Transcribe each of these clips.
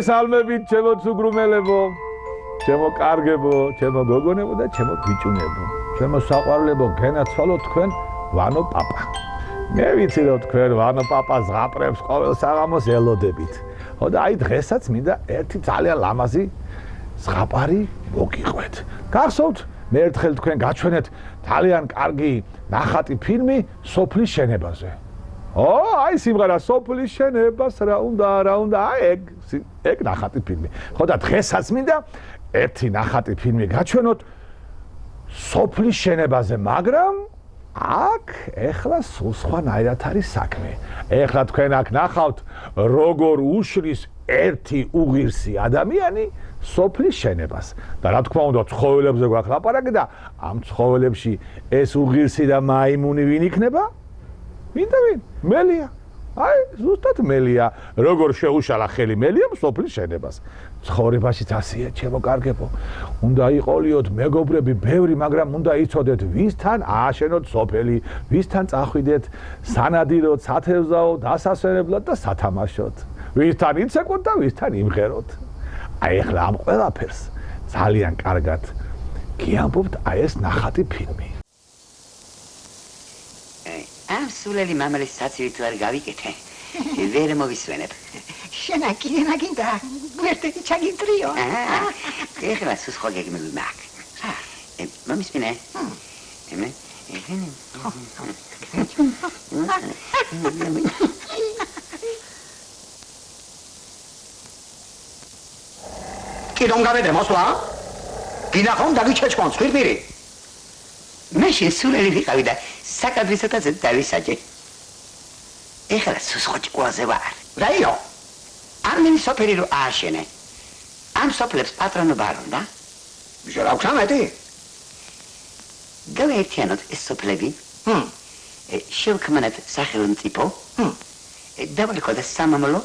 მოგესალმებით ჩემო ცუგრუმელებო, ჩემო კარგებო, ჩემო გოგონებო და ჩემო ბიჭუნებო. ჩემო საყვარლებო, გენაცვალო თქვენ ვანო პაპა. მე ვიცი რომ თქვენ ვანო პაპას ზღაპრებს ყოველ საღამოს ელოდებით. ხო და აი დღესაც მინდა ერთი ძალიან ლამაზი ზღაპარი მოგიყვეთ. გახსოვთ, მე ერთხელ თქვენ გაჩვენეთ ძალიან კარგი ნახატი ფილმი სოფლის შენებაზე. აი სიმღერა სოფლის შენებას რა უნდა, ეგ ნახატი ფილმი. ხო და დღესაც მინდა ერთი ნახატი ფილმი გაჩვენოთ სოფლის შენებაზე, მაგრამ აქ ეხლა სულ სხვანაირად არის საქმე. ეხლა თქვენ აქ ნახავთ როგორ უშლის ერთი უღირსი ადამიანი სოფლის შენებას. და რა თქმა უნდა ცხოველებზე გვაქვს ლაპარაკი და ამ ცხოველებში ეს უღირსი და მაიმუნი ვინ იქნება? მინდა ვინ? მელია. აი, ზუსტად მელია. როგორ შეუშალა ხელი მელიამ სოფლის შენებას. ცხოვრებაშიც ასეა, ჩემო კარგებო. უნდა იყოლიოთ მეგობრები ბევრი, მაგრამ უნდა იცოდეთ, ვისთან ააშენოთ სოფელი, ვისთან წახვიდეთ სანადიროდ, სათევზაოდ, დასასვენებლად და სათამაშოდ. ვისთან იცეკოთ და ვისთან იმღეროთ. აი ახლა ამ ყველაფერს ძალიან კარგად გიამბობთ აი ეს ნახატი ფილმი. ამ სულელი მამალის საცივით ვერ გავიკეთე. ვერ მოვისვენებ. შენ კიდე მაგინდა გვერდით ჩაგინტრიო. ეხლა სულ სხვა გეგმები მაქვს. მომისმინე? კი რომ გავედე მოსვლა? გინახავ დაგიჩეჩქონს ხირფირი. მე შენ სულელი ვიყავი და საკადრისათაც დავისაჯე. ეხლა სულ სხვა ჭკუაზე ვარ. რაიო? ამენი სოფელი რო ააშენე. ამ სოფლებს პატრონობა არ უნდა? შენ აქვს ამეთი? გავეერთიანოთ ეს სოფლები. შევქმნათ სახელმწიფო. დავალქოთ სამამულო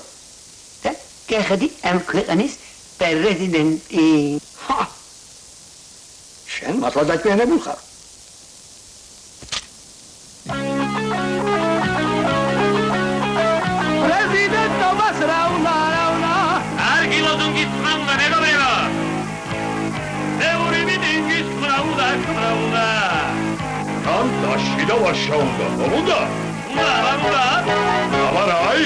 და გახდი ამ ქვეყნის პრეზიდენტი. შენ მართლა დაჭიანებულ ხარ? პრეზიდენტობას რა უნდა? არგი ლოზუნგი თმაუნა მეგობრებო. ბევრი მიტინგის თმაუნა. ამ დაშიდა ვაშაუნდა, უნდა? უნდა. აბარაი.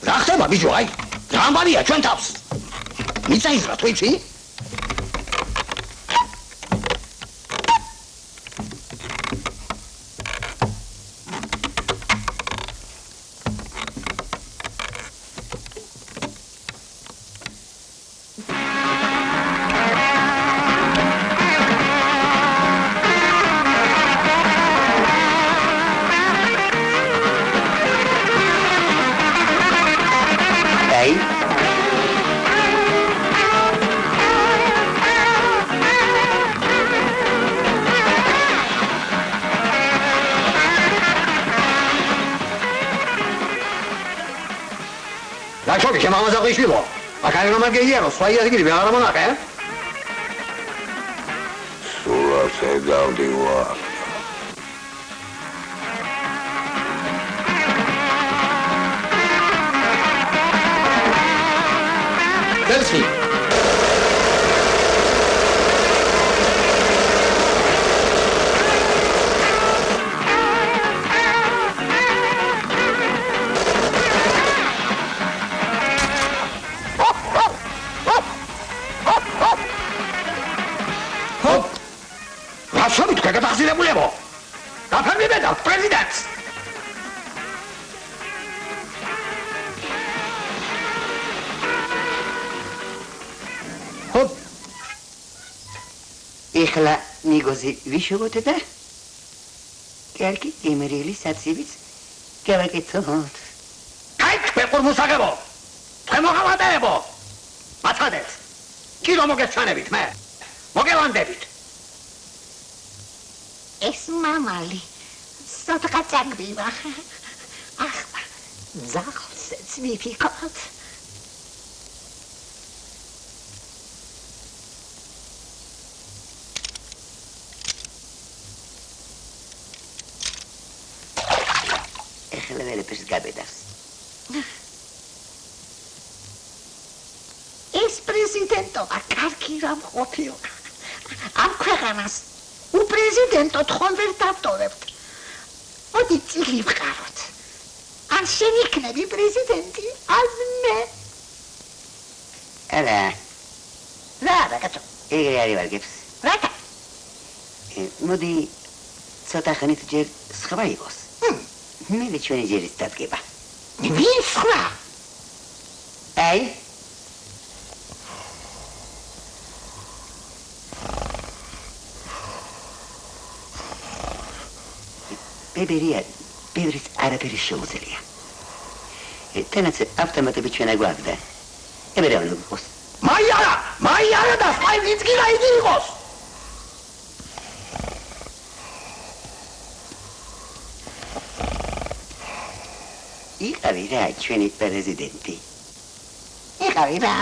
რა ხდება ბიჭო, აი? რა ამბავია ჩვენ თავს? მიწაიზრა თუ იცი? Che mamma sa qui scivo. Ma che non manca ieri, swai a dire, la monaca, eh? Sulla sega di qua. Persi. გადახსინებულებო. გაფერმებედა პრეზიდენტს. ეხლა ნიგოზი ვიშოვოთ და კარგი გემრიელი საცივიც გავაკეთოთ. აი, თქვენ ყურმუსაგებო. თქვენ მოღალატეებო. მაცადეთ. კილო მოგეჩვენებით მე. მოგევანდებით. ეს მამალი სოთკა წაგბივა. ახლა ძაღლსეც ვიფიქროთ. ეხლა ვერაფერს გაბედავს. ეს პრეზიდენტობა კარგი რამ ყოფილა. ამ ქვეყანას უპრეზიდენტო თხომ ვერ დავტოვებთ. მოდი წილი ვყაროთ. ან შენ იქნები პრეზიდენტი, ან მე. არა, რა რაკაცო, ეგრე არის ვარგებს. რატო? მოდი ცოტა ხნით ჯერ სხვა იყოს. მე ჩვენი ჯერის დადგება. ვინ სხვა? აი ბებერია, ბევრიც არაფერი შეუძლია. თანაც ავტომატები ჩვენა გვაქვს. ებერევნო გიყოს. მაიარა და ფაილიც კი რაიდი იყოს. იყავი რა ჩვენი პრეზიდენტი. იყავი რა.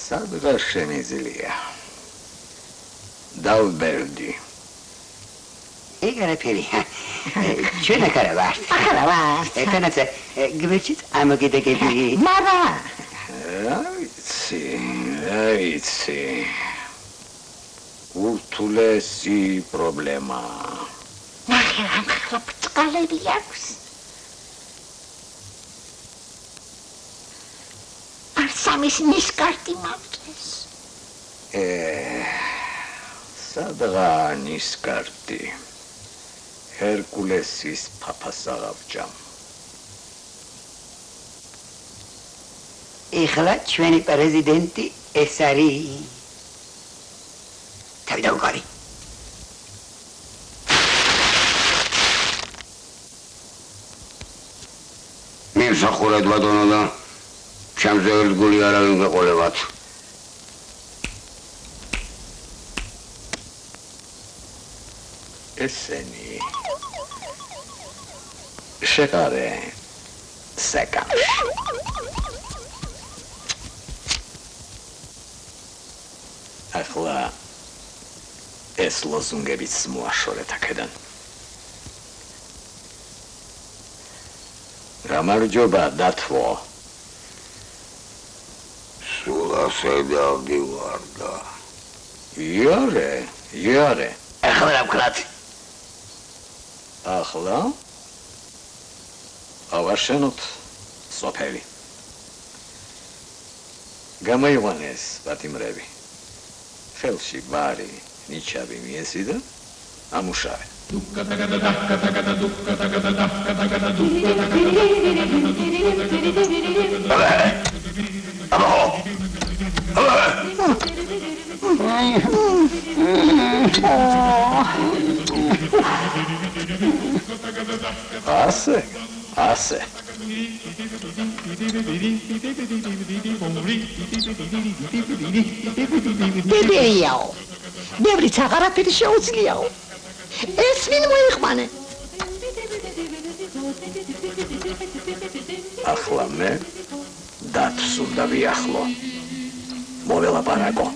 სადღა შემიძლია. დავბერდი. ეგ არაფერია. ჩვენა კარა ვართ. ახლა ვართ. თანაც გვერდშიც ამოგედეგები. მარა. რა ვიცი. ურთულესი პრობლემა. ნახე რა ხლაპწყალები აქვს. არსამის ნისკარტი მოვწეს. სადღა ნისკარტი. ჰერკულესის ფაფას აღავჭამ. ეხლა ჩვენი პრეზიდენტი ეს არის. თავი დაუყარი. მისახურად ბატონო და ჩემზე ერთ გული არავინ გეყოლებათ. ესენი შეკარე სეკანში. ახლა ეს ლოზუნგებიც მოაშორეთ აქედან. გამარჯობა დათვო. სულ ასე დავდივარდა. იარე. ახლა რა ვქნათ? ახლა ავაშენოთ სოფელი. გამოიყვანეს პატიმრები. ხელში ბარი, ნიჩაბი მიესი და ამუშავე. ასე. ბებერიაო. ბევრიც აღარაფერი შეუძლიაო. ეს ვინ მოიყვანე? ახლა მე დათვს უნდა ვიახლო. მოველაპარაკო.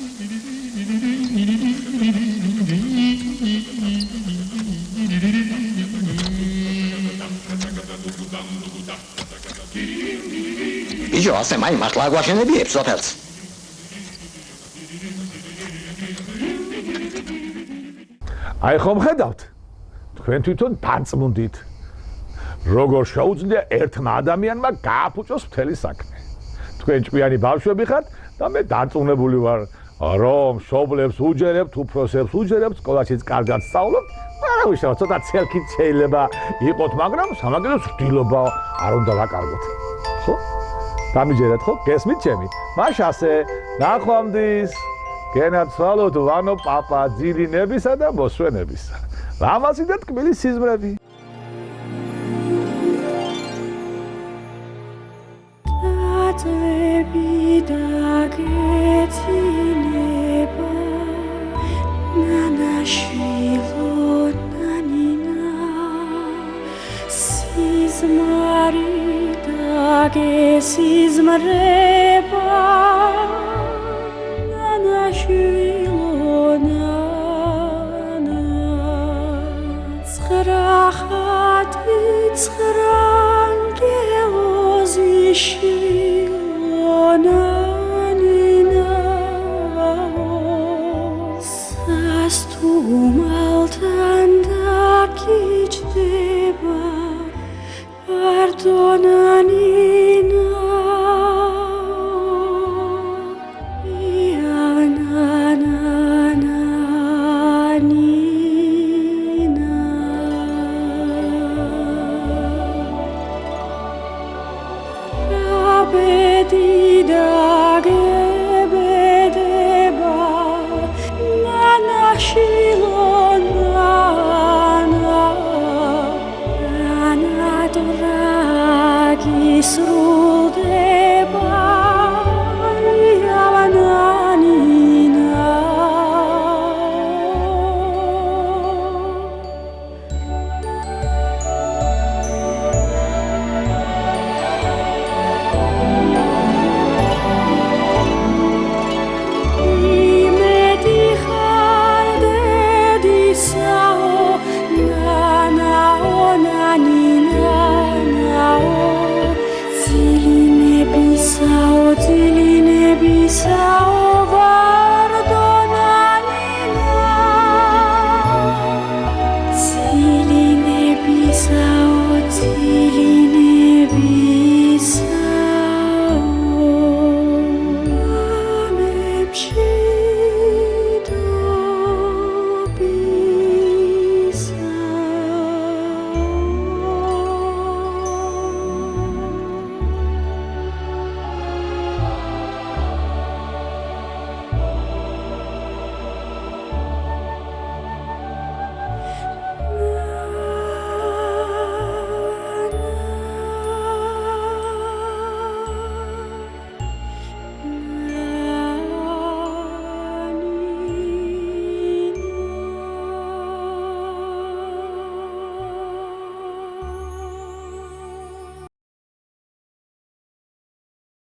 იო, ასე მაი მართლა გვაშენებიებს სოფელს. აი ხომ ხედავთ? თქვენ თვითონ დარწმუნდით. როგორ შეუძლია ერთმა ადამიანმა გააფუჭოს მთელი საქმე. თქვენ ჭკვიანი ბავშვები ხართ და მე დარწმუნებული ვარ, რომ მშობლებს უჯერებთ, უფროსებს უჯერებთ, სკოლაშიც კარგად სწავლობთ. არავის ცოტა ცელქით შეიძლება იყოთ, მაგრამ სამაგეროს ვთილობა არ უნდა ვაკარგოთ. ხო? დამიჯერეთ ხო? გესმით ჩემი? მაშ ასე, ნახვამდის. გენაცვალოთ ვანო პაპა ძილინებისა და მოსვენებისა. ლამაზი და ტკბილი სიზმრები. Tuma